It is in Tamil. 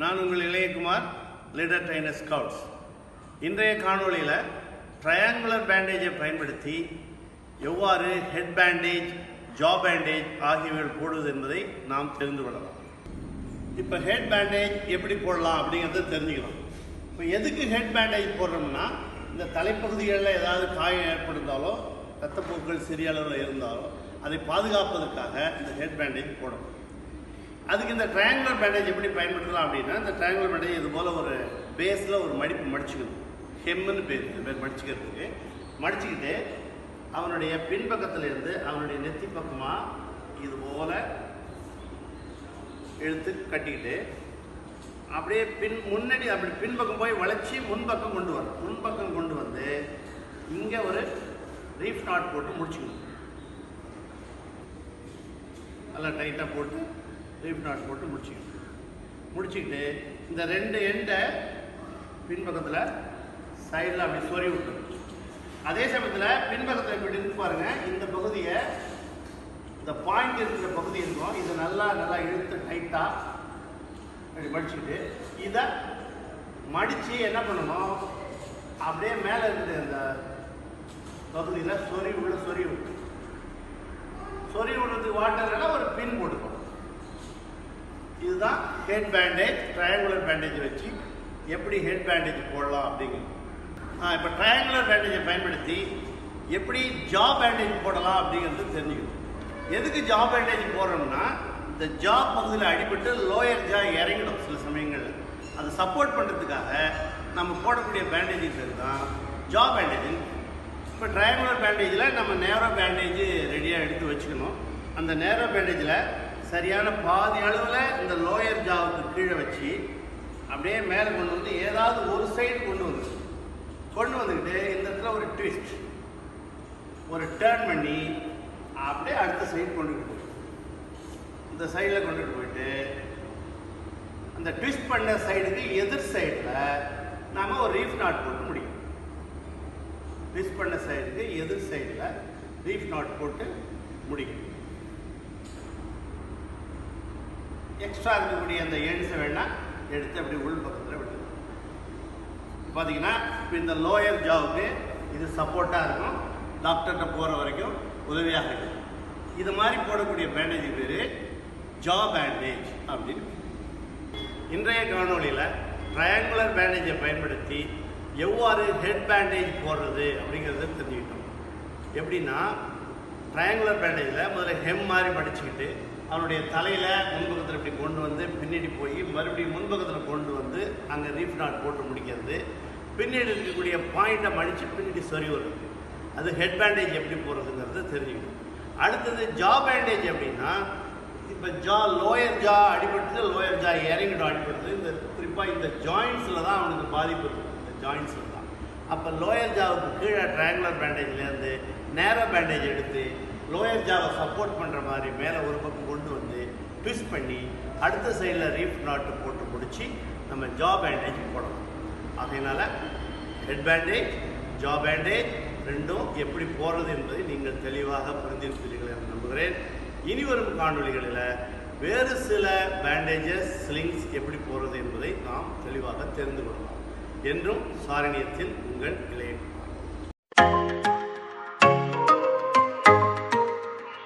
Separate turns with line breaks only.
நான் உங்கள் இளையகுமார், லீடர் ட்ரைனர் ஸ்கவுட்ஸ். இன்றைய காணொளியில் ட்ரையாங்குலர் பேண்டேஜை பயன்படுத்தி எவ்வாறு ஹெட் பேண்டேஜ், ஜா பேண்டேஜ் ஆகியவைகள் போடுவது என்பதை நாம் தெரிந்து கொள்ளலாம். இப்போ ஹெட் பேண்டேஜ் எப்படி போடலாம் அப்படிங்கிறத தெரிஞ்சுக்கலாம். இப்போ எதுக்கு ஹெட் பேண்டேஜ் போடுறோம்னா, இந்த தலைப்பகுதிகளில் ஏதாவது காயம் ஏற்படுத்தாலோ, ரத்தப்போக்கள் சிறிய அளவில் இருந்தாலோ அதை பாதுகாப்பதற்காக இந்த ஹெட் பேண்டேஜ் போடணும். அதுக்கு இந்த ட்ரையாங்குலர் பேண்டேஜ் எப்படி பயன்படுத்தலாம் அப்படின்னா, இந்த ட்ரையாங்குலர் பேண்டேஜ் இது போல் ஒரு பேஸில் ஒரு மடிப்பு மடிச்சுக்கணும். ஹெம்முன்னு பேர், இந்த பேர் மடிச்சுக்கிறதுக்கு. மடிச்சுக்கிட்டு அவனுடைய பின்பக்கத்தில் இருந்து அவனுடைய நெத்தி பக்கமாக இது போல் இழுத்து கட்டிக்கிட்டு அப்படியே முன்னாடி அப்படி பின்பக்கம் போய் வளைச்சி முன்பக்கம் கொண்டு வரணும். முன்பக்கம் கொண்டு வந்து இங்கே ஒரு ரீஃப் நாட் போட்டு முடிச்சுக்கணும். நல்லா டைட்டாக போட்டு ரீஃப் நாட் போட்டு முடிச்சுக்கிட்டு இந்த ரெண்டு எண்டை பின்பக்கத்தில் சைடில் அப்படி சொறி விட்டுரும். அதே சமயத்தில் பின்பக்கத்தில் இப்படி இருக்கு பாருங்கள், இந்த பகுதியை, இந்த பாயிண்ட் இருக்கிற பகுதி இருக்கும், இதை நல்லா இழுத்து டைட்டாக அப்படி மடிச்சுக்கிட்டு இதை மடித்து என்ன பண்ணணும், அப்படியே மேலே இருக்கிற அந்த பகுதியில் சொறி விட்டு சொறி விடுறதுக்கு வாட்டர்னா ஒரு பின் போட்டுக்கணும். இதுதான் ஹெட் பேண்டேஜ். ட்ரையாங்குலர் பேண்டேஜை வச்சு எப்படி ஹெட் பேண்டேஜ் போடலாம் அப்படிங்கிறது. இப்போ ட்ரையாங்குலர் பேண்டேஜை பயன்படுத்தி எப்படி ஜா பேண்டேஜ் போடலாம் அப்படிங்கிறது தெரிஞ்சுக்கணும். எதுக்கு ஜா பேண்டேஜ் போடுறோம்னா, இந்த ஜா பகுதியில் அடிபட்டு லோயர் ஜா இறங்கிடும் சில சமயங்களில். அதை சப்போர்ட் பண்ணுறதுக்காக நம்ம போடக்கூடிய பேண்டேஜ் பேர் தான் ஜா பேண்டேஜ். இப்போ ட்ரையாங்குலர் பேண்டேஜில் நம்ம நேரோ பேண்டேஜ் ரெடியாக எடுத்து வச்சுக்கணும். அந்த நேரோ பேண்டேஜில் சரியான பாதி அளவில் இந்த லோயர் ஜாவுக்கு கீழே வச்சு அப்படியே மேலே கொண்டு வந்து ஏதாவது ஒரு சைடு கொண்டு வந்துக்கிட்டு இந்த இடத்துல ஒரு ட்விஸ்ட், ஒரு டேர்ன் பண்ணி அப்படியே அடுத்த சைடு கொண்டுகிட்டு போய் இந்த சைடில் கொண்டுகிட்டு போயிட்டு அந்த ட்விஸ்ட் பண்ண சைடுக்கு எதிர் சைடில் நாம் ஒரு ரீஃப் நாட் போட்டு முடியும். ட்விஸ்ட் பண்ண சைடுக்கு எதிர் சைடில் ரீஃப் நாட் போட்டு முடியும். எக்ஸ்ட்ரா இருக்கக்கூடிய அந்த எண்ட்ஸை வேணால் எடுத்து அப்படி உள் பக்கத்தில் விட்டு பார்த்தீங்கன்னா, இப்போ இந்த லோயர் ஜாவுக்கு இது சப்போர்ட்டாக இருக்கும், டாக்டர்கிட்ட போகிற வரைக்கும் உதவியாக இருக்கும். இது மாதிரி போடக்கூடிய பேண்டேஜ் பேர் ஜா பேண்டேஜ் அப்படின்னு. இன்றைய காணொலியில் ட்ரையாங்குலர் பேண்டேஜை பயன்படுத்தி எவ்வாறு ஹெட் பேண்டேஜ் போடுறது அப்படிங்கிறத தெரிஞ்சுக்கிட்டோம். எப்படின்னா, ட்ரையாங்குலர் பேண்டேஜில் முதல்ல ஹெம் மாதிரி மடிச்சுக்கிட்டு அவனுடைய தலையில் முன்பக்கத்தில் இப்படி கொண்டு வந்து பின்னாடி போய் மறுபடியும் முன்பக்கத்தில் கொண்டு வந்து அங்கே ரீஃப் நாட் போட்டு முடிக்கிறது. பின்னாடி இருக்கக்கூடிய பாயிண்ட்டை மடித்து பின்னாடி சொறி வருது. அது ஹெட் பேண்டேஜ் எப்படி போடுறதுங்கிறது தெரிஞ்சுக்கணும். அடுத்தது ஜா பேண்டேஜ் அப்படின்னா, இப்போ லோயர் ஜா அடிபட்டு லோயர் ஜா இறங்கிடும் அடிபடுது. இந்த குறிப்பாக இந்த ஜாயின்ஸில் தான் அவனுக்கு பாதிப்பு இருக்கும். இந்த ஜாயின்ஸில் தான். அப்போ லோயர் ஜாவுக்கு கீழே ட்ரையாங்குலர் பேண்டேஜ்லேருந்து நேரோ பேண்டேஜ் எடுத்து லோயர் ஜாவை சப்போர்ட் பண்ணுற மாதிரி மேலே ஒரு பக்கம் கொண்டு வந்து ட்விஸ்ட் பண்ணி அடுத்த சைடில் ரீஃப் நாட்டு போட்டு முடித்து நம்ம ஜா பேண்டேஜ் போடணும். அதனால் ஹெட் பேண்டேஜ், ஜா பேண்டேஜ் ரெண்டும் எப்படி போடுறது என்பதை நீங்கள் தெளிவாக புரிந்திருப்பீர்கள் என்று நம்புகிறேன். இனி வரும் காணொளிகளில் வேறு சில பேண்டேஜஸ், ஸ்லிங்ஸ் எப்படி போடுறது என்பதை நாம் தெளிவாக தெரிந்து கொள்ளலாம். என்றும் சாரணியத்தில் உங்கள் இளைய